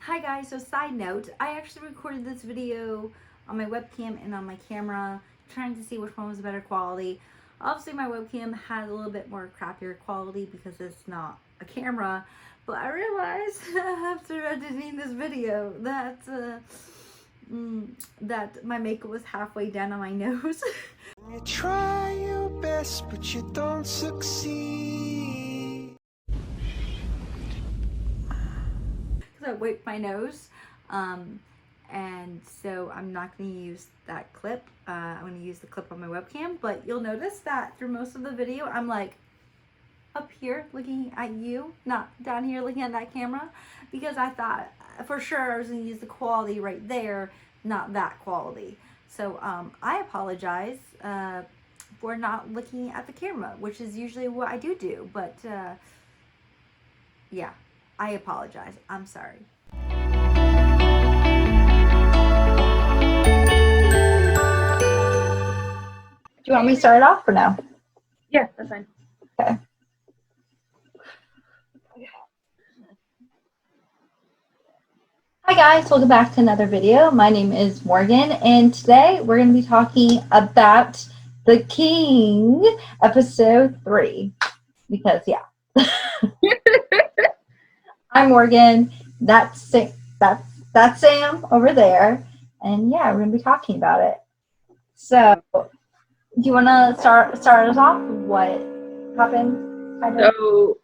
Hi guys, so side note, I actually recorded this video on my webcam and on my camera, trying to see which one was better quality. Obviously my webcam has a little bit more crappier quality because it's not a camera, but I realized after editing this video that my makeup was halfway down on my nose. You try your best, but you don't succeed. Because I wiped my nose. Um, and so I'm not going to use that clip. I'm going to use the clip on my webcam, but you'll notice that through most of the video, I'm like up here looking at you, not down here looking at that camera, because I thought for sure I was going to use the quality right there, not that quality. So I apologize for not looking at the camera, which is usually what I do, but yeah, I apologize. I'm sorry. Do you want me to start it off or no? Yeah, that's fine. Okay. Hi guys, welcome back to another video. My name is Morgan, and today we're going to be talking about The King, episode 3. Because yeah, I'm Morgan. That's Sam over there, and yeah, we're going to be talking about it. So, do you want to start us off? What happened? So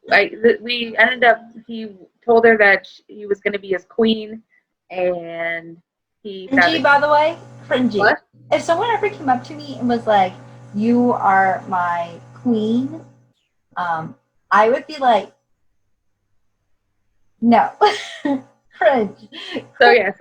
we ended up. He told her that he was going to be his queen, and he. Cringy, by the way, cringy. What? If someone ever came up to me and was like, "You are my queen," I would be like, "No, cringe." So yeah,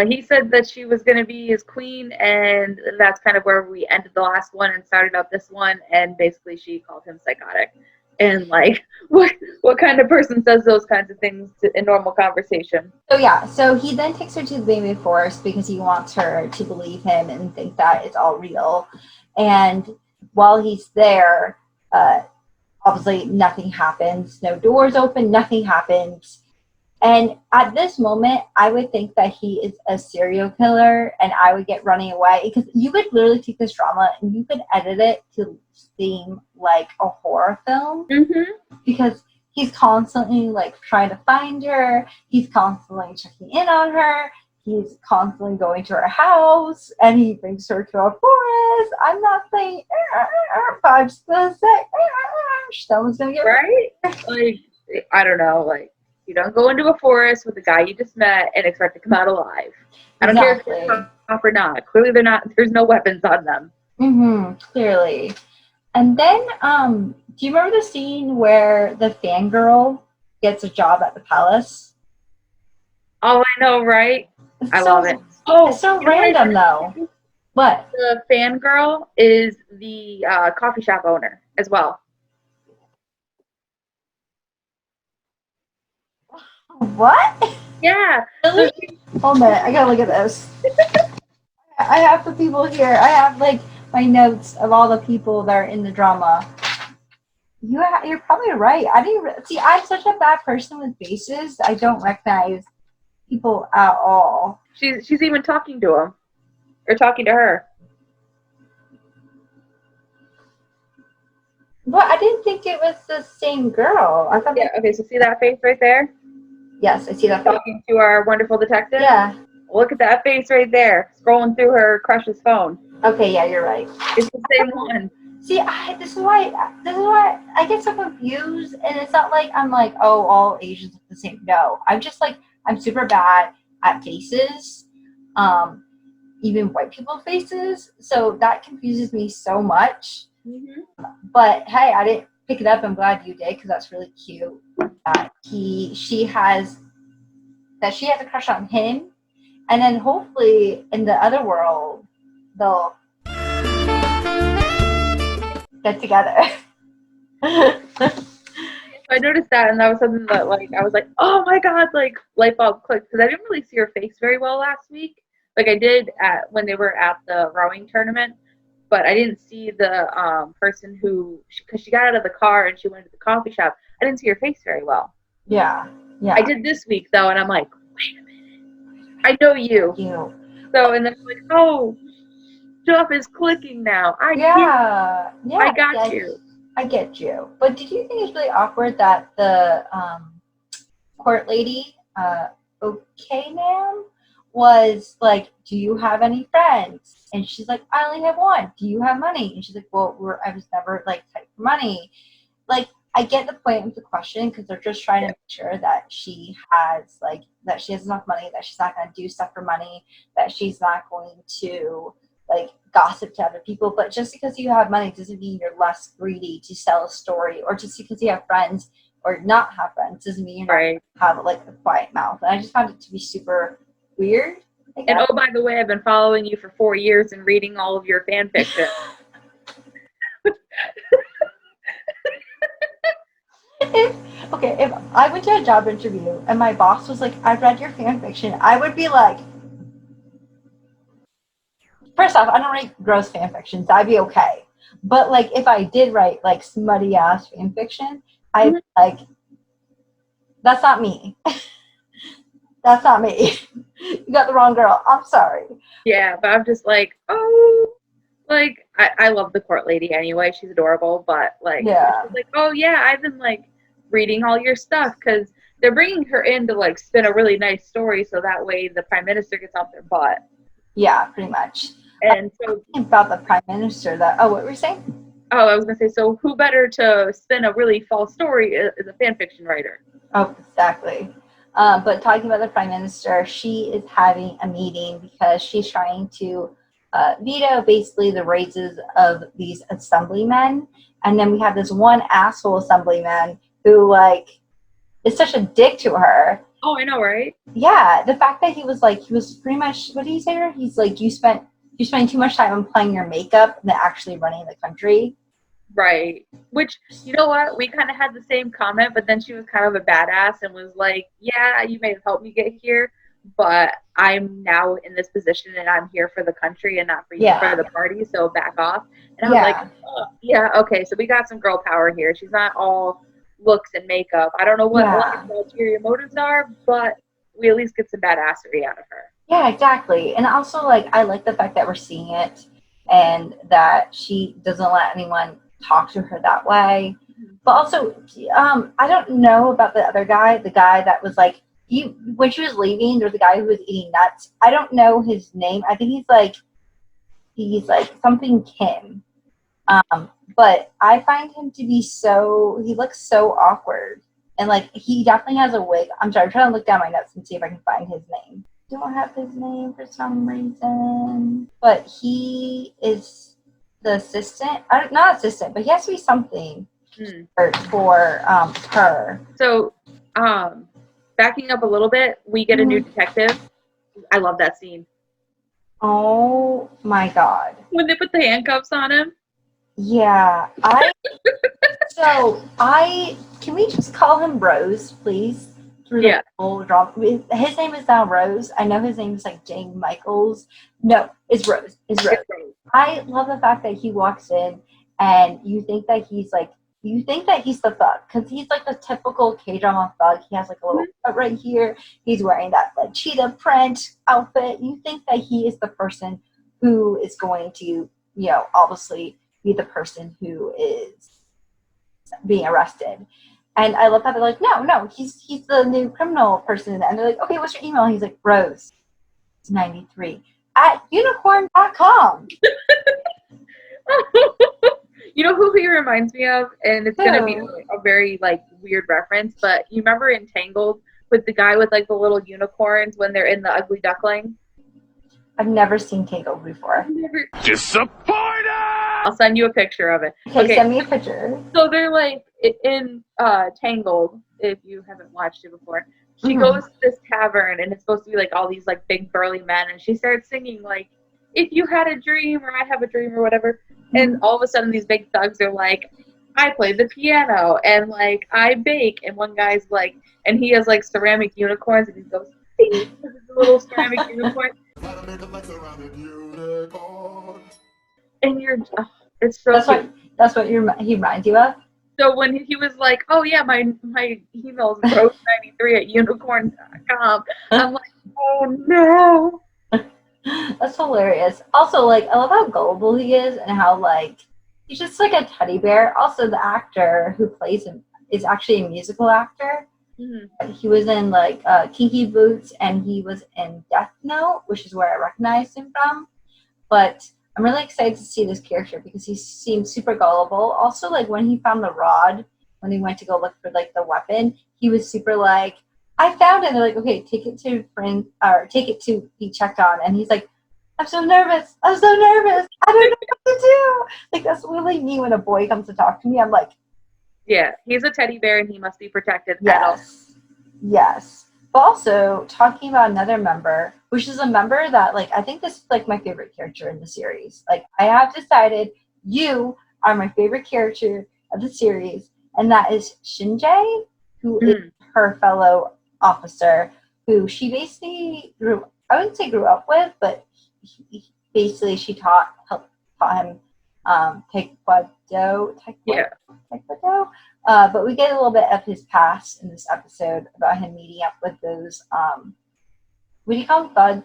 he said that she was going to be his queen, and that's kind of where we ended the last one and started up this one. And basically, she called him psychotic, and like, what kind of person says those kinds of things in normal conversation? So yeah, so he then takes her to the baby forest because he wants her to believe him and think that it's all real. And while he's there, obviously nothing happens. No doors open. Nothing happens. And at this moment, I would think that he is a serial killer and I would get running away because you could literally take this drama and you could edit it to seem like a horror film because he's constantly like trying to find her. He's constantly checking in on her. He's constantly going to her house and he brings her to a forest. I'm not saying, but I'm just going to say, someone's going to get right. Like, I don't know, like. You don't go into a forest with a guy you just met and expect to come out alive. I don't care if they're tough or not. Clearly, they're not. There's no weapons on them. Clearly. And then, do you remember the scene where the fangirl gets a job at the palace? Oh, I know, right? I love it. Oh, it's so random, though. What? The fangirl is the coffee shop owner as well. What? Yeah. Really? Hold a minute. I gotta look at this. I have the people here. I have like my notes of all the people that are in the drama. You're probably right. I didn't see. I'm such a bad person with faces. I don't recognize people at all. She's even talking to him or talking to her. But I didn't think it was the same girl. I thought. Yeah. Okay. So see that face right there? Yes, I see that. Talking to our wonderful detective. Yeah. Look at that face right there, scrolling through her crush's phone. Okay. Yeah, you're right. It's the same one. See, this is why I get so confused, and it's not like I'm like, oh, all Asians look the same. No, I'm just like I'm super bad at faces, even white people faces. So that confuses me so much. But hey, I didn't pick it up. I'm glad you did because that's really cute. That she has a crush on him, and then hopefully in the other world they'll get together. I noticed that, and that was something that, like, I was like, oh my god, like, light bulb clicked, because I didn't really see her face very well last week. Like, I did when they were at the rowing tournament, but I didn't see the person who, because she got out of the car and she went to the coffee shop, I didn't see her face very well. Yeah. I did this week, though, and I'm like, wait a minute, I know you. You. So, and then I'm like, oh, stuff is clicking now. I Yeah. got you. I get you. But did you think it's really awkward that the court lady, okay, ma'am, was like, do you have any friends? And she's like, I only have one. Do you have money? And she's like, well, I was never like tight for money. Like, I get the point of the question because they're just trying to make sure that she has enough money, that she's not going to do stuff for money, that she's not going to like gossip to other people. But just because you have money doesn't mean you're less greedy to sell a story, or just because you have friends or not have friends doesn't mean you're not Right. have like a quiet mouth. And I just found it to be super weird. And oh, by the way, I've been following you for 4 years and reading all of your fan fiction. If I went to a job interview and my boss was like, I read your fan fiction, I would be like, first off, I don't write gross fan fictions. I'd be okay. But like, if I did write like smutty ass fan fiction, I'd be like, that's not me. That's not me. You got the wrong girl. I'm sorry. Yeah, but I'm just like, oh, like I love the court lady anyway. She's adorable, but like, Yeah. she's like, oh yeah, I've been like reading all your stuff because they're bringing her in to like spin a really nice story, so that way the prime minister gets off their butt. Yeah, pretty much. And so about the prime minister, what were you saying? Oh, I was gonna say, so who better to spin a really false story is a fan fiction writer? Oh, exactly. But talking about the prime minister, she is having a meeting because she's trying to veto basically the raises of these assemblymen. And then we have this one asshole assemblyman who like is such a dick to her. Oh, I know, right? Yeah, the fact that he was pretty much, what did he say to her? He's like, you spend too much time applying your makeup than actually running the country. Right. Which, you know what? We kind of had the same comment, but then she was kind of a badass and was like, yeah, you may have helped me get here, but I'm now in this position and I'm here for the country and not for you, for the party, so back off. And I was like, oh, yeah, okay, so we got some girl power here. She's not all looks and makeup. I don't know what the ulterior motives are, but we at least get some badassery out of her. Yeah, exactly. And also, like, I like the fact that we're seeing it and that she doesn't let anyone talk to her that way. But also, I don't know about the other guy, the guy that was like, when she was leaving, there was a guy who was eating nuts. I don't know his name. I think he's like something Kim. But I find him to be he looks so awkward. And like, he definitely has a wig. I'm sorry, I'm trying to look down my notes and see if I can find his name. Don't have his name for some reason. But he is the assistant. Not assistant, but he has to be something for her. So, backing up a little bit, we get a new detective. I love that scene. Oh my god. When they put the handcuffs on him. Yeah. Can we just call him Rose, please? Through the whole drama. His name is now Rose. I know his name is like Jane Michaels. No, it's Rose. It's Rose. I love the fact that he walks in and you think that he's the thug, because he's like the typical K-drama thug. He has like a little cut right here. He's wearing that like cheetah print outfit. You think that he is the person who is going to, obviously be the person who is being arrested. And I love how they're like, no, he's the new criminal person. And they're like, okay, what's your email? And he's like, Rose 93 at unicorn.com. You know who he reminds me of? And it's going to be a very, like, weird reference, but you remember in Tangled with the guy with, like, the little unicorns when they're in the Ugly Duckling? I've never seen Tangled before. Disappointed! I'll send you a picture of it. Okay, send me a picture. So they're, like, in Tangled, if you haven't watched it before. She goes to this tavern, and it's supposed to be, like, all these, like, big burly men, and she starts singing, like, if you had a dream, or I have a dream, or whatever. And all of a sudden, these big thugs are like, I play the piano, and, like, I bake. And one guy's like, and he has, like, ceramic unicorns, and he goes, this is a little ceramic unicorn. And you're, it's so That's what he reminds you of? So when he was like, "Oh yeah, my email's rose93 at unicorn.com," I'm like, "Oh no." That's hilarious. Also, like, I love how gullible he is and how, like, he's just like a teddy bear. Also, the actor who plays him is actually a musical actor. Mm-hmm. He was in, like, Kinky Boots, and he was in Death Note, which is where I recognized him from. But I'm really excited to see this character because he seems super gullible. Also, like, when he found the rod, when he went to go look for, like, the weapon, he was super like, I found it. They're like, okay, take it to friend or take it to be checked on. And he's like, I'm so nervous. I'm so nervous. I don't know what to do. Like, that's really me when a boy comes to talk to me. I'm like, Yeah, he's a teddy bear and he must be protected at all. yes. But also, talking about another member, which is a member that, like, I think this is, like, my favorite character in the series. Like, I have decided you are my favorite character of the series, and that is Shinjae, who is her fellow officer, who she basically I wouldn't say grew up with, but basically she taught him taekwondo. Yeah. Taekwondo. But we get a little bit of his past in this episode about him meeting up with those, what do you call them?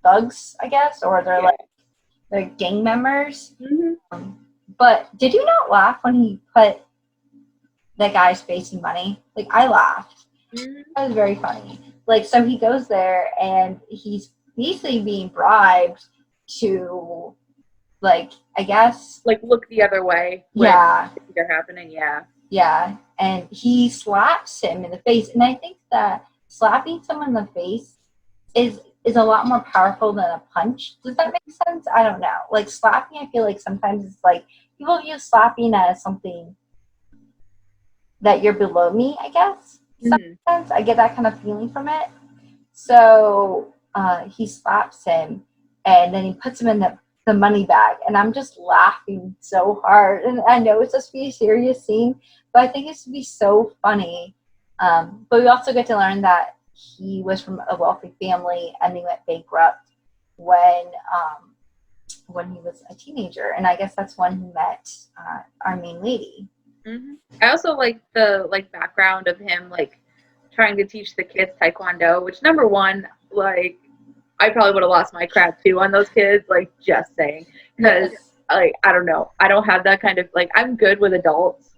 Thugs, I guess? Or they're gang members. Mm-hmm. But did you not laugh when he put that guy's face in money? Like, I laughed. Mm-hmm. That was very funny. Like, so he goes there and he's basically being bribed to, like, I guess, like, look the other way. Yeah. They're happening. Yeah. Yeah. And he slaps him in the face. And I think that slapping someone in the face is a lot more powerful than a punch. Does that make sense? I don't know. Like, slapping, I feel like sometimes it's like people view slapping as something that you're below me, I guess. Sometimes I get that kind of feeling from it. So he slaps him and then he puts him in the money bag, and I'm just laughing so hard. And I know it's supposed to be a serious scene, but I think it's to be so funny. But we also get to learn that he was from a wealthy family and he went bankrupt when he was a teenager, and I guess that's when he met our main lady. Mm-hmm. I also like the background of him trying to teach the kids taekwondo, which, number one, I probably would have lost my crap too on those kids, just saying, because I don't know, I don't have that kind of I'm good with adults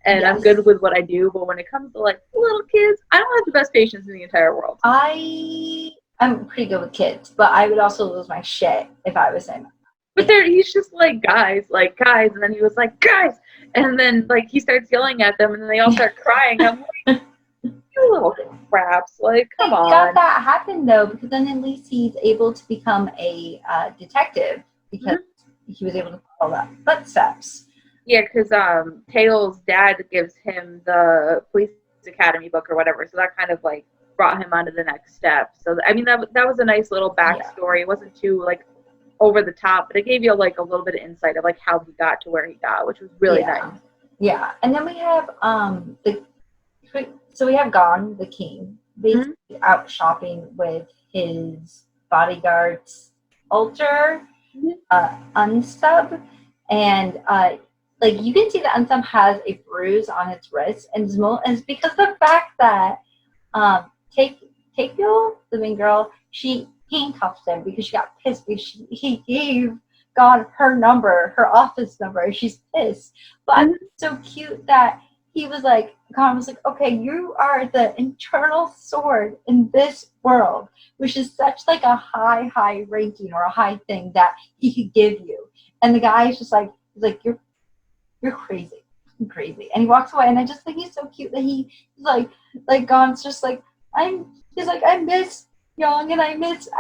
and I'm good with what I do, but when it comes to little kids, I don't have the best patience in the entire world. I'm pretty good with kids, but I would also lose my shit if I was him. But he's just guys, and then he was like, guys, and then he starts yelling at them, and then they all start crying. I'm like, you little craps, come on. Got that happen though, because then at least he's able to become a detective because he was able to follow that footsteps. Yeah, because Tails' dad gives him the police academy book or whatever, so that kind of brought him onto the next step. So I mean that was a nice little backstory. It wasn't too over the top, but it gave you a little bit of insight of how he got to where he got, which was really nice. Yeah, and then we have we have Gon, the king, basically out shopping with his bodyguard's alter unsub, and you can see the unsub has a bruise on its wrist, and it's because of the fact that Takeo, the main girl, she handcuffed him because she got pissed because he gave God her number, her office number, and she's pissed. But it's so cute that he was God was okay, you are the internal sword in this world, which is such a high ranking or a high thing that he could give you. And the guy is just you're crazy. I'm crazy. And he walks away, and I just think he's so cute that he's God's just I miss Young, and I miss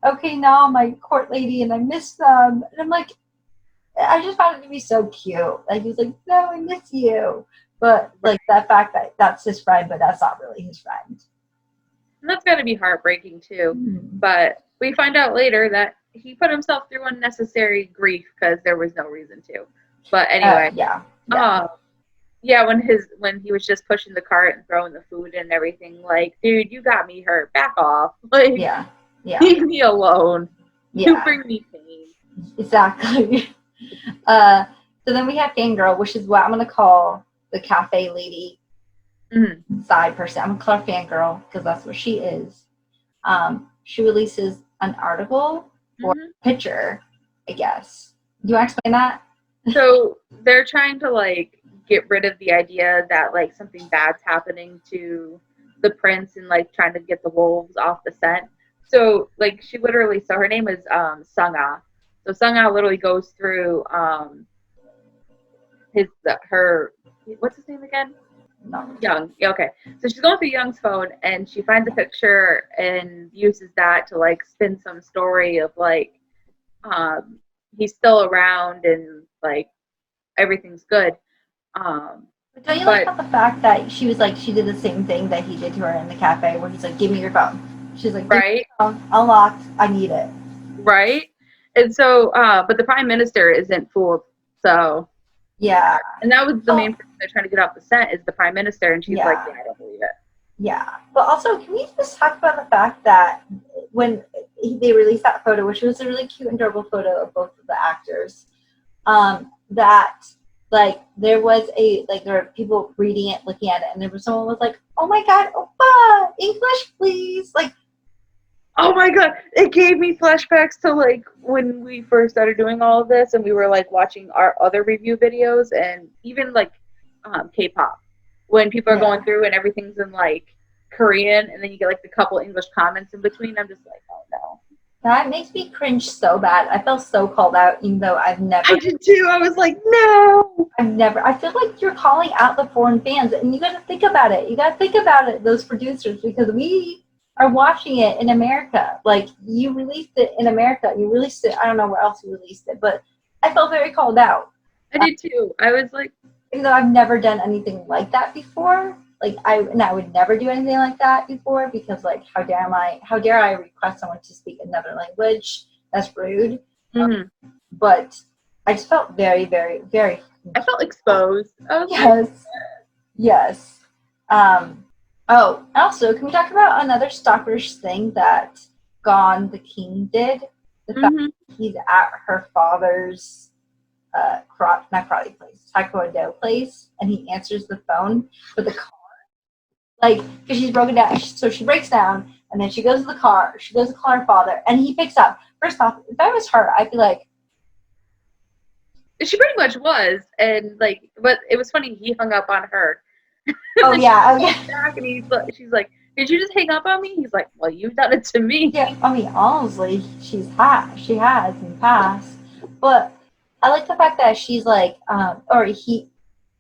okay, now I'm my court lady, and I miss them, and I'm I just found it to be so cute. He's no, I miss you, but that fact that that's his friend, but that's not really his friend. And that's got to be heartbreaking too. But we find out later that he put himself through unnecessary grief because there was no reason to. But anyway, when he was just pushing the cart and throwing the food and everything, dude, you got me hurt. Back off. Leave me alone. You bring me pain. Exactly. So then we have Fangirl, which is what I'm gonna call the cafe lady Mm-hmm. side person. I'm a Claire fangirl because that's what she is. She releases an article or Mm-hmm. a picture, I guess. Do you want to explain that? So they're trying to like get rid of the idea that like something bad's happening to the prince and like trying to get the wolves off the scent. So like she literally, so her name is Sungha. So Sungha literally goes through her what's his name again? No. Young. Yeah, okay. So she's going through Young's phone and she finds a picture and uses that to like spin some story of like um he's still around and like everything's good. But don't you like But about the fact that she was like, she did the same thing that he did to her in the cafe where he's like, give me your phone. She's like, give me right, your phone, unlocked, I need it. right. And so, but the prime minister isn't fooled. So, Yeah. and that was the main Oh, person they're trying to get off the scent is the prime minister. And she's like, yeah. yeah, I don't believe it. Yeah. But also, can we just talk about the fact that when they released that photo, which was a really cute and adorable photo of both of the actors, that like there was there were people reading it, looking at it, and there was someone was like, "Oh my God, Oppa, English, please!" Like, Oh my god, it gave me flashbacks to like when we first started doing all of this, and we were like watching our other review videos, and even like K-pop, when people are going yeah. through and everything's in like Korean, and then you get like the couple English comments in between. I'm just like, oh no. That makes me cringe so bad. I felt so called out, even though I did too. I was like, no. I feel like you're calling out the foreign fans, and you got to think about it. You got to think about it, those producers, because we are watching it in America. Like, you released it in America. You released it, I don't know where else you released it, but I felt very called out. I did too. I was like, Even though I've never done anything like that before. I would never do anything like that before because, like, how dare I request someone to speak another language? That's rude. mm-hmm. But I just felt very, very, very. I felt exposed. I was like, Yes. Yes. Oh, also, can we talk about another stalkerish thing that Gone the King did? The fact mm-hmm. that he's at her father's not karate place, taekwondo place, and he answers the phone with the car. Like, because she's broken down. So she breaks down, and then she goes to the car. She goes to call her father, and he picks up. First off, if I was her, I'd be like, She pretty much was, and like, but it was funny. He hung up on her. oh, yeah, oh, yeah. Back and she's like, "Did you just hang up on me?" He's like, "Well, you've done it to me." Yeah, I mean, honestly, she has in the past, but I like the fact that she's like,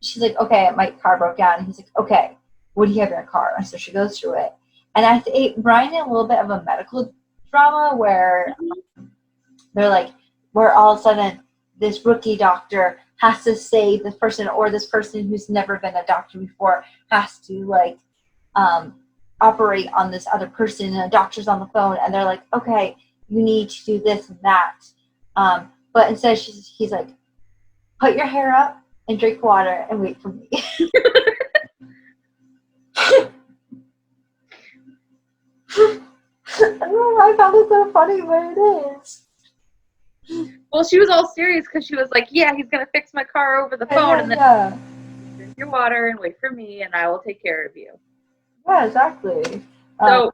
she's like, okay, my car broke down. And he's like, okay, what do you have in your car? And so she goes through it, and it reminded me a little bit of a medical drama where they're like, where all of a sudden this rookie doctor has to save this person, or this person who's never been a doctor before has to like, operate on this other person, and a doctor's on the phone, and they're like, okay, you need to do this and that. But instead, he's like, put your hair up and drink water and wait for me. I don't know why I found it so funny, but it is. Well, she was all serious because she was like, "Yeah, he's gonna fix my car over the phone, and then drink your water and wait for me, and I will take care of you." Yeah, exactly. So,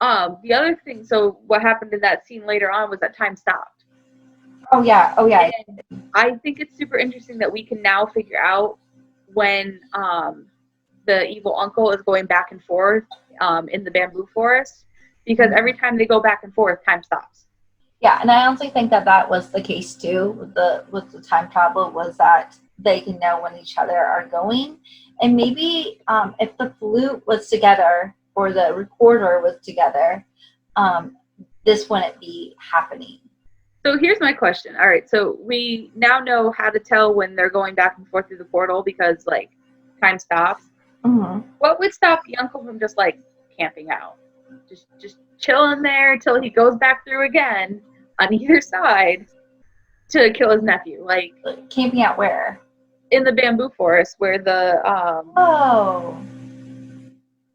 the other thing, so what happened in that scene later on was that time stopped. Oh yeah. And I think it's super interesting that we can now figure out when the evil uncle is going back and forth in the bamboo forest, because every time they go back and forth, time stops. Yeah, and I honestly think that was the case too with the time travel, was that they can know when each other are going, and maybe if the flute was together or the recorder was together, this wouldn't be happening. So here's my question. All right, so we now know how to tell when they're going back and forth through the portal because like time stops. Mm-hmm. What would stop the uncle from just like camping out, just chilling there till he goes back through again on either side to kill his nephew? Like Camping out where? in the bamboo forest where the Oh,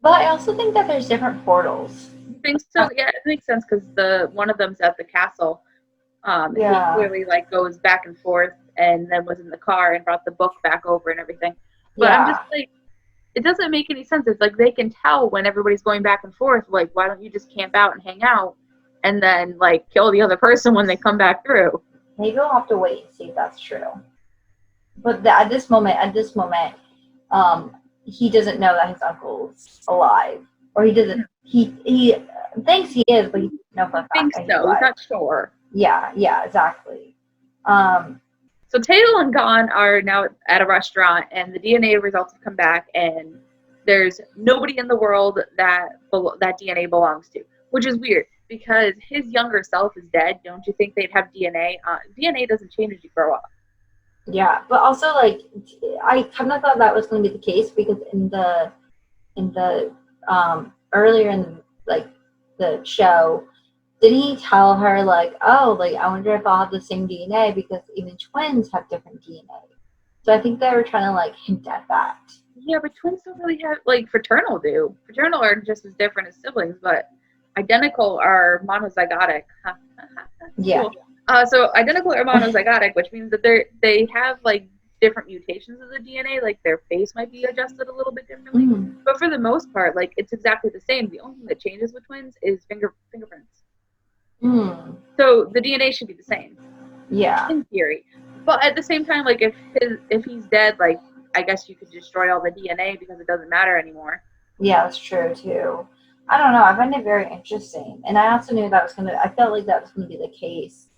but I also think that there's different portals. things. So yeah, it makes sense because the one of them's at the castle. He clearly like goes back and forth, and then was in the car and brought the book back over and everything. But I'm Yeah. just like, it doesn't make any sense. It's like they can tell when everybody's going back and forth. Like, why don't you just camp out and hang out, and then like kill the other person when they come back through? Maybe we'll have to wait and see if that's true. But at this moment, he doesn't know that his uncle's alive, or he doesn't. He thinks he is, but he doesn't know for a I fact think that he's so. He's alive. not sure. Yeah, exactly. So Tatel and Gon are now at a restaurant, and the DNA results have come back, and there's nobody in the world that that DNA belongs to, which is weird because his younger self is dead. Don't you think they'd have DNA? DNA doesn't change as you grow up. Yeah, but also like I kind of thought that was going to be the case because in the earlier in like the show, didn't he tell her like, oh, like I wonder if I'll have the same DNA because even twins have different DNA. So I think they were trying to like hint at that. Yeah, but twins don't really have, like, fraternal do. Fraternal are just as different as siblings, but identical are monozygotic. Yeah. Cool. So identical are monozygotic, which means that they have like different mutations of the DNA, like their face might be adjusted a little bit differently. Mm. But for the most part, like it's exactly the same. The only thing that changes with twins is fingerprints. Mm. So the DNA should be the same. Yeah. In theory. But at the same time, like if he's dead, like I guess you could destroy all the DNA because it doesn't matter anymore. Yeah, that's true too. I don't know. I find it very interesting, and I also knew that was gonna. I felt like that was gonna be the case,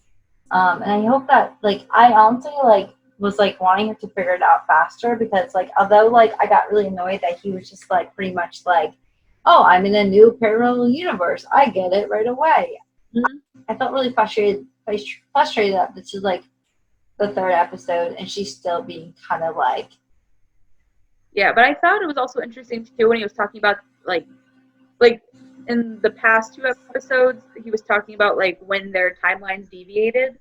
and I hope that like I honestly like was like wanting him to figure it out faster because like although like I got really annoyed that he was just like pretty much like, oh, I'm in a new parallel universe. I get it right away. Mm-hmm. I felt really frustrated that this is like the third episode and she's still being kind of like. Yeah, but I thought it was also interesting too when he was talking about like in the past 2 episodes he was talking about like when their timelines deviated.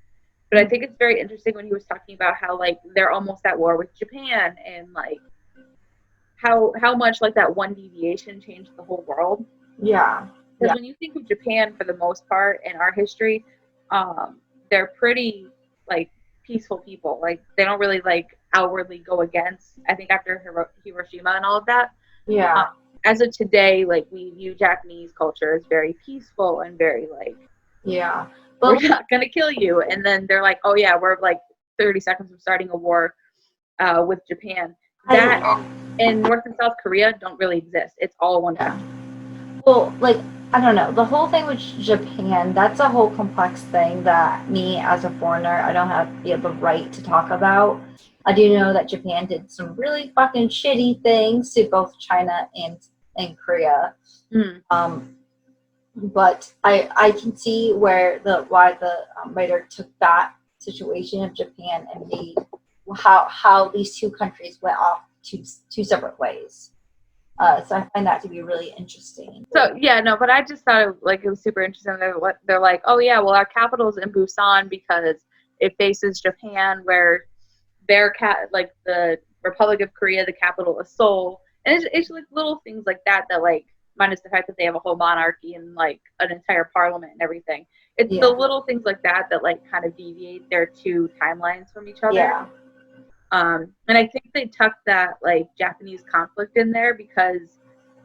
But I think it's very interesting when he was talking about how like they're almost at war with Japan and like how much like that one deviation changed the whole world. Yeah. Because when you think of Japan for the most part in our history, they're pretty like peaceful people. Like they don't really like outwardly go against. I think after Hiroshima and all of that. Yeah. As of today, like we view Japanese culture as very peaceful and very like, yeah. But we're not gonna kill you. And then they're like, oh yeah, we're like 30 seconds from starting a war with Japan. That and North and South Korea don't really exist. It's all one country. Well, like I don't know. The whole thing with Japan, that's a whole complex thing that me as a foreigner, I don't have the right to talk about. I do know that Japan did some really fucking shitty things to both China and Korea. But I can see why the writer took that situation of Japan and made how these two countries went off two separate ways. So I find that to be really interesting. So yeah, no, but I just thought it was super interesting. They're like, oh yeah, well our capital is in Busan because it faces Japan, where like the Republic of Korea, the capital is Seoul, and it's like little things like that like minus the fact that they have a whole monarchy and like an entire parliament and everything. It's the little things like that like kind of deviate their two timelines from each other. Yeah. And I think they tucked that like Japanese conflict in there because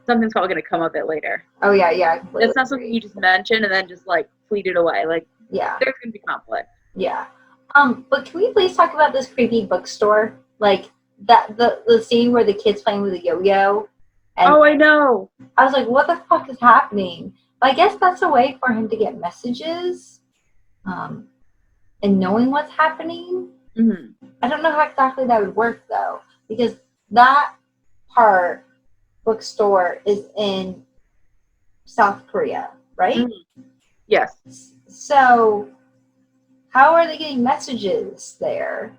something's probably going to come of it later. Oh yeah. It's not something you just mention and then just like fleeted away. Like yeah, there's going to be conflict. Yeah. But can we please talk about this creepy bookstore? Like that the scene where the kid's playing with a yo-yo. And oh, I know. I was like, what the fuck is happening? But I guess that's a way for him to get messages, and knowing what's happening. Mm-hmm. I don't know how exactly that would work though, because that bookstore is in South Korea, right? Mm-hmm. Yes. So how are they getting messages there?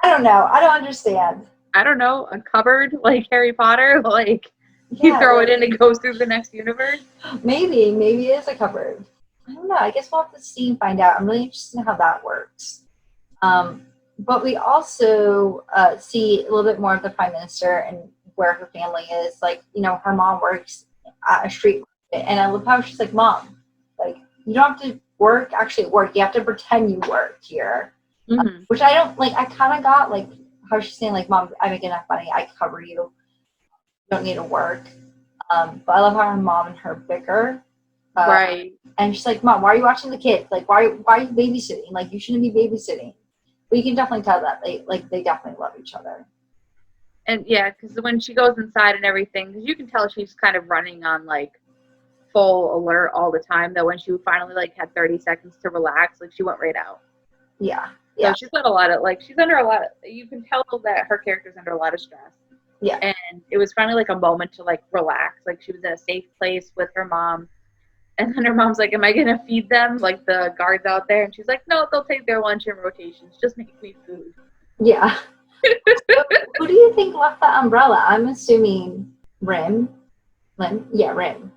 I don't know. I don't understand. I don't know. A cupboard like Harry Potter, like you throw it in, it goes through the next universe. Maybe it is a cupboard. I don't know. I guess we'll have to see and find out. I'm really interested in how that works. But we also see a little bit more of the Prime Minister and where her family is. Like, her mom works at a street market, and I love how she's like, Mom, like, you don't have to actually work. You have to pretend you work here. Mm-hmm. Which I don't, like, I kind of got, like, how she's saying like, Mom, I make enough money, I cover you. You don't need to work. But I love how her mom and her bicker. Right. And she's like, Mom, why are you watching the kids? Like, why are you babysitting? Like, you shouldn't be babysitting. But you can definitely tell that they definitely love each other. And yeah, because when she goes inside and everything, because you can tell she's kind of running on like full alert all the time. That when she finally like had 30 seconds to relax, like she went right out. Yeah. So she's got a lot of like she's under a lot of, you can tell that her character's under a lot of stress. Yeah. And it was finally like a moment to like relax. Like she was in a safe place with her mom. And then her mom's like, am I going to feed them? Like the guards out there. And she's like, no, they'll take their lunch in rotations. Just make me food. Yeah. Who do you think left the umbrella? I'm assuming Rim. Yeah, Rim.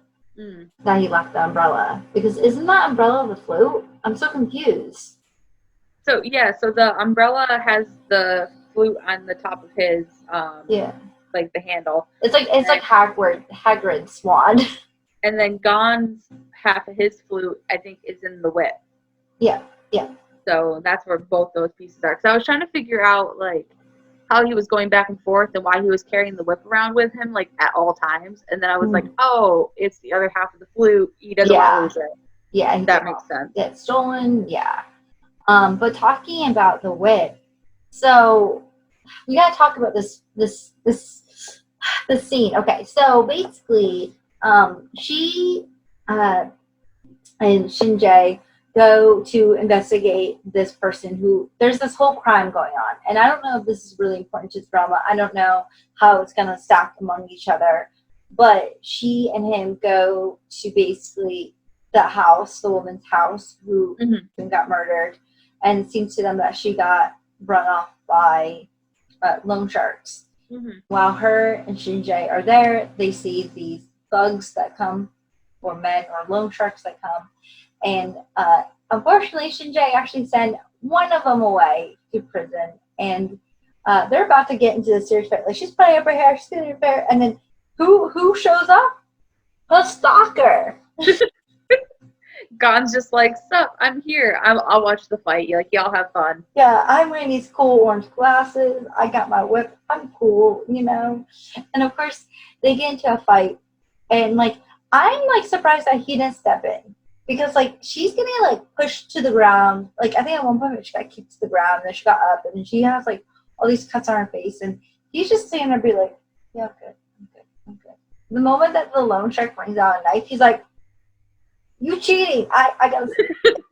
That he left the umbrella. Because isn't that umbrella the flute? I'm so confused. So, yeah. So the umbrella has the flute on the top of his, like the handle. It's like Hagrid's wand. And then Gon's half of his flute, I think, is in the whip. Yeah. So that's where both those pieces are. Because I was trying to figure out, like, how he was going back and forth and why he was carrying the whip around with him, like, at all times. And then I was like, oh, it's the other half of the flute. He doesn't want to lose it. Yeah. That makes sense. Get stolen. Yeah. But talking about the whip, so we got to talk about this scene. Okay, so basically, she and Shinjae go to investigate this person who there's this whole crime going on, and I don't know if this is really important to the drama. I don't know how it's gonna stack among each other, but she and him go to basically the house, the woman's house who got murdered, and it seems to them that she got run off by loan sharks. While her and Shinjae are there, they see these thugs that come, or men, or loan sharks that come, and unfortunately, Shinjae actually sent one of them away to prison, and they're about to get into the serious fight. Like, she's putting up her hair, she's getting her hair, and then who shows up? A stalker. Gon's just like, sup, I'm here. I'll watch the fight. Like, y'all have fun. Yeah, I'm wearing these cool orange glasses. I got my whip. I'm cool, you know. And of course, they get into a fight, and like, I'm like surprised that he didn't step in, because like she's getting like pushed to the ground. Like, I think at one point she got kicked to the ground, and then she got up, and then she has like all these cuts on her face, and he's just standing there, be like, yeah, I'm good. The moment that the loan shark brings out a knife, he's like, you cheating! I gotta.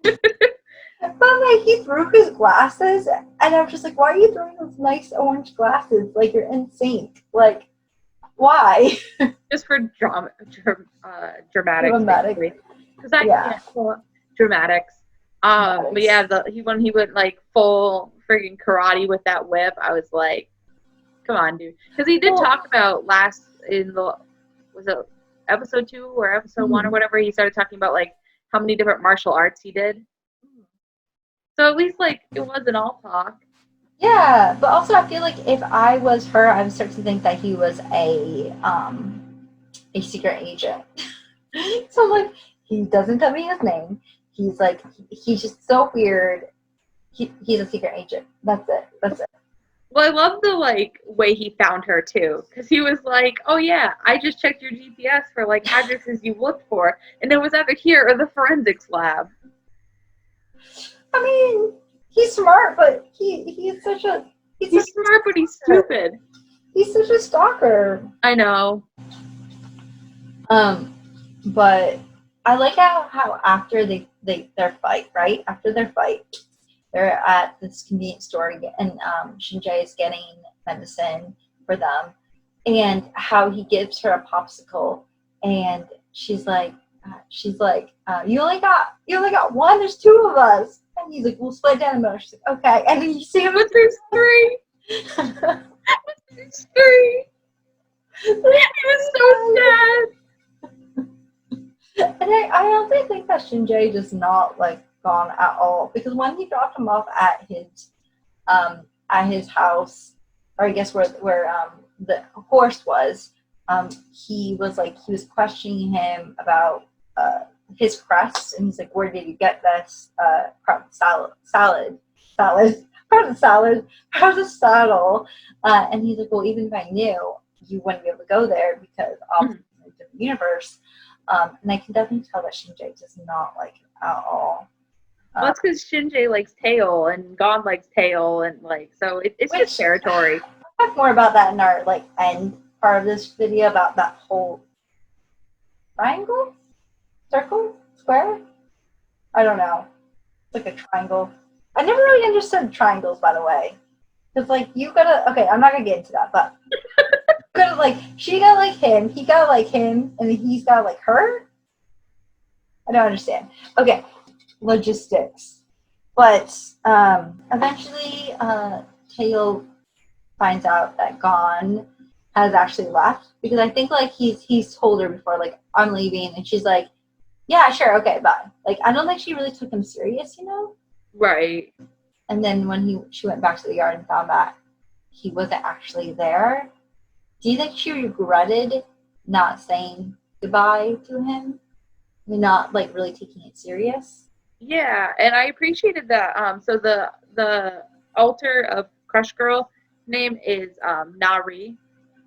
But like, he threw his glasses, and I'm just like, why are you throwing those nice orange glasses? Like, you're in sync. Like, why? Just for dramatics. Because I can't pull up dramatics. But yeah, when he went like full friggin' karate with that whip, I was like, come on, dude. Because he did talk about was it episode 2 or episode 1 or whatever, he started talking about like how many different martial arts he did. So at least like it wasn't all talk. Yeah, but also I feel like if I was her, I would start to think that he was a secret agent. So I'm like, he doesn't tell me his name. He's like, he's just so weird. He's a secret agent. That's it. Well, I love the like way he found her too, because he was like, "Oh yeah, I just checked your GPS for like addresses you looked for, and it was either here or the forensics lab." I mean, he's smart, but he's smart, but he's stupid. He's such a stalker. I know. But I like how after their fight, right? After their fight, they're at this convenience store, and Shinjae is getting medicine for them, and how he gives her a popsicle, and she's like, you only got one. There's 2 of us, and he's like, we'll split down a middle. She's like, okay, and then you see him. But there's 3. There's 3. It was so sad. And I honestly think that Shinjae just not like gone at all, because when he dropped him off at his house, or I guess where the horse was, he was questioning him about his crust, and he's like, where did you get this salad? How's the saddle? And he's like, well, even if I knew, you wouldn't be able to go there because obviously it's a different universe. And I can definitely tell that Shinji does not like it at all. Well, it's because Shinji likes tail and Gon likes tail, and like so it's just territory. We'll talk more about that in our like end part of this video about that whole triangle, circle, square. I don't know. It's like a triangle. I never really understood triangles, by the way. Because, like, you gotta... Okay, I'm not gonna get into that, but... gotta, like, she gotta like him, he gotta like him, and then he's gotta like her? I don't understand. Okay, logistics. But, eventually, Tail finds out that Gon has actually left. Because I think, like, he's told her before, like, I'm leaving, and she's like, yeah, sure, okay, bye. Like, I don't think she really took him serious, you know? Right. And then when she went back to the yard and found that he wasn't actually there, do you think she regretted not saying goodbye to him? I mean, not, like, really taking it serious? Yeah, and I appreciated that. So the altar of Crush Girl name is Nari.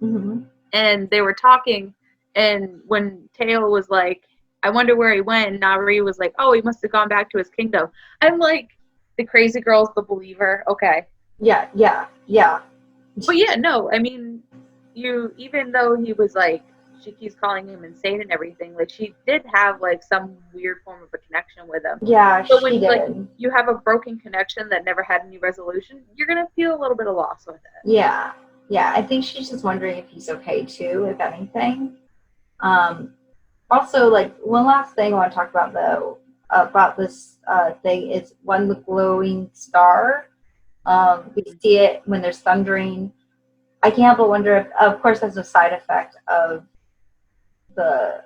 Mm-hmm. And they were talking, and when Tail was like, I wonder where he went, Nari was like, oh, he must have gone back to his kingdom. I'm like, the crazy girl's the believer. Okay. Yeah. But yeah, no, I mean, even though he was like, she keeps calling him insane and everything, like, she did have, like, some weird form of a connection with him. Yeah, but when, she did. like, you have a broken connection that never had any resolution, you're going to feel a little bit of loss with it. Yeah, I think she's just wondering if he's okay, too, if anything. Also, like, one last thing I want to talk about, though, about this thing is when the glowing star, we see it when there's thundering. I can't help but wonder if, of course, that's a side effect of the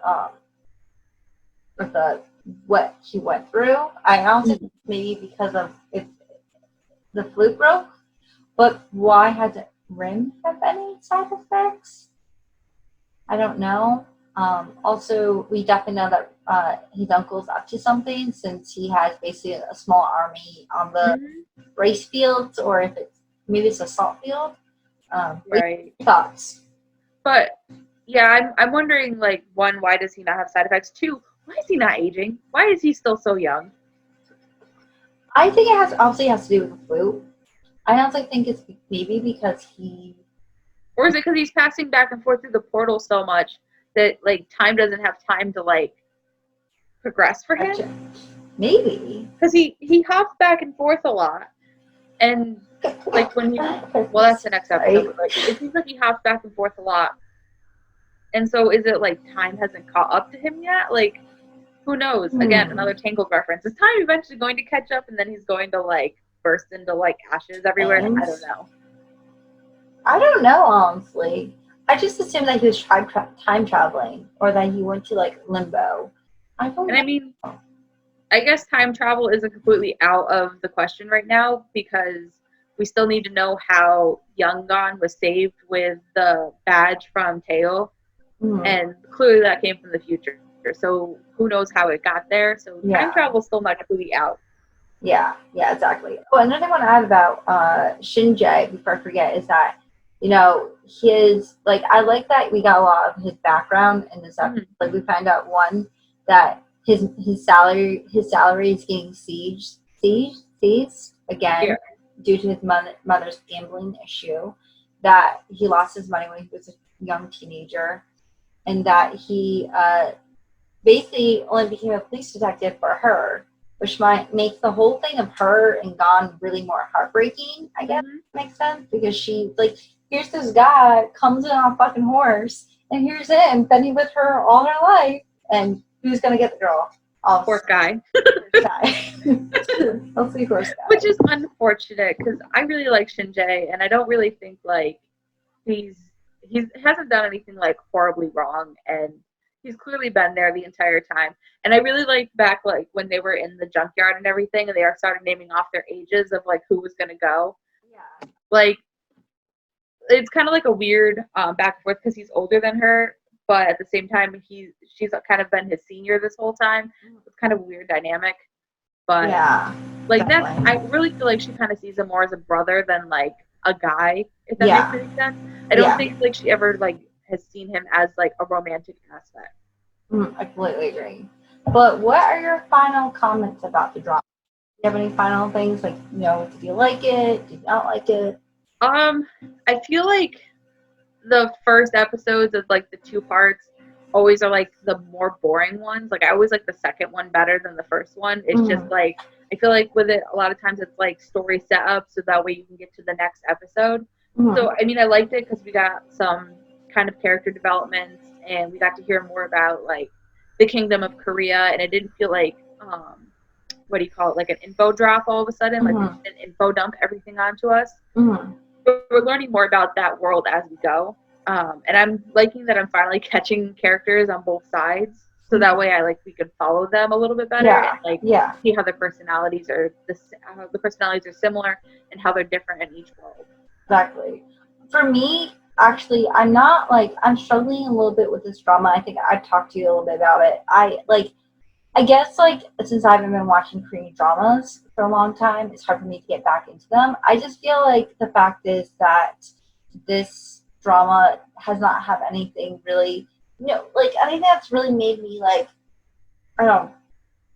what he went through. I also think maybe because of if the flute broke, but why hasn't Rim have any side effects? I don't know. Also, we definitely know that his uncle's up to something since he has basically a small army on the race fields, or if it's a salt field. Right. Thoughts? But yeah, I'm wondering, like, one, why does he not have side effects? Two, why is he not aging? Why is he still so young? I think it obviously has to do with the flute. I also think it's maybe because he... Or is it because he's passing back and forth through the portal so much that, like, time doesn't have time to, like, progress for him? Maybe. Because he hops back and forth a lot. And, like, when he... Well, that's the next episode. But, like, it seems like he hops back and forth a lot. And so is it, like, time hasn't caught up to him yet? Like, who knows? Again, another Tangled reference. Is time eventually going to catch up and then he's going to, like, burst into, like, ashes everywhere? I don't know. I don't know, honestly. I just assumed that he was time traveling or that he went to, like, limbo. I don't know. I mean, I guess time travel isn't completely out of the question right now because we still need to know how young Gon was saved with the badge from Tail. And clearly that came from the future. So who knows how it got there. So time travel's still not completely out. Yeah, exactly. Oh, another thing I want to add about Shinji, before I forget, is that, you know, his, like, I like that we got a lot of his background in this episode. Like, we find out, one, that his salary is getting seized again due to his mother's gambling issue, that he lost his money when he was a young teenager, and that he basically only became a police detective for her, which might make the whole thing of her and Gon really more heartbreaking, I guess. Makes sense, because she, like, here's this guy, comes in on a fucking horse, and here's him, been with her all her life, and who's gonna get the girl? Poor guy. Let's see, horse guy. Which is unfortunate, because I really like Shinji, and I don't really think, like, he hasn't done anything, like, horribly wrong, and he's clearly been there the entire time. And I really liked back, like, when they were in the junkyard and everything, and they started naming off their ages of, like, who was going to go. Yeah. Like, it's kind of like a weird back and forth because he's older than her, but at the same time, she's kind of been his senior this whole time. It's kind of a weird dynamic. But Yeah. like that, Definitely. I really feel like she kind of sees him more as a brother than like a guy, if that Yeah. makes any sense. I don't Yeah. think like she ever like has seen him as like a romantic aspect. I completely agree. But what are your final comments about the drama? Do you have any final things like, did you like it? Did you not like it? I feel like the first episodes of like the two parts always are like the more boring ones. Like I always like the second one better than the first one. It's just Mhm. like I feel like with it a lot of times it's like story setup so that way you can get to the next episode. Mhm. So I mean I liked it because we got some kind of character developments and we got to hear more about like the kingdom of Korea and it didn't feel like what do you call it, like an info drop all of a sudden, like they Mhm. just didn't info dump everything onto us. Mhm. We're learning more about that world as we go. And I'm liking that I'm finally catching characters on both sides, so that way I like we could follow them a little bit better and Yeah. like Yeah. see how the personalities are similar and how they're different in each world. Exactly. For me, actually, I'm struggling a little bit with this drama. I think I've talked to you a little bit about it. I guess since I haven't been watching Korean dramas for a long time, it's hard for me to get back into them. I just feel like the fact is that this drama has not have anything really, anything that's really made me I don't know,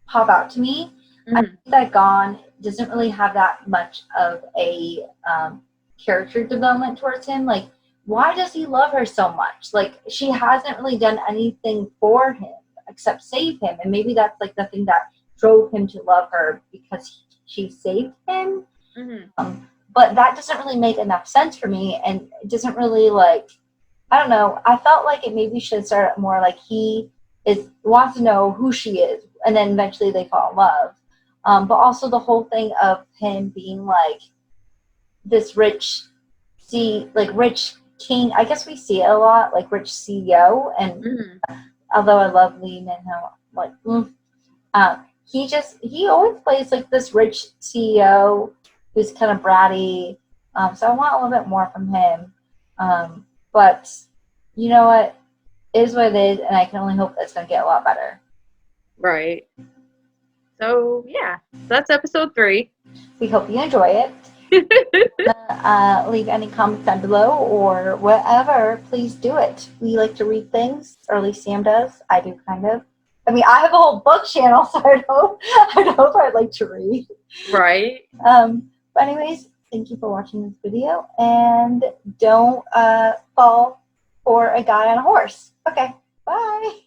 pop out to me. I Mm-hmm. think that Gon doesn't really have that much of a character development towards him. Like, why does he love her so much? Like, she hasn't really done anything for him except save him, and maybe that's like the thing that drove him to love her because she saved him. Mm-hmm. But that doesn't really make enough sense for me, and it doesn't really I don't know. I felt like it maybe should start more like he is wants to know who she is, and then eventually they fall in love. But also the whole thing of him being like this rich king. I guess we see it a lot, like rich CEO. And Mm-hmm. although I love Lee Min Ho, he always plays like this rich CEO who's kind of bratty. So I want a little bit more from him. But you know what? It is what it is, and I can only hope that it's going to get a lot better. Right. So yeah, so that's episode 3. We hope you enjoy it. Leave any comments down below or whatever, please do it. We like to read things, or at least Sam does. I do kind of. I mean, I have a whole book channel, so I know if I'd like to read. Right. But anyways, thank you for watching this video, and don't fall for a guy on a horse. Okay, bye.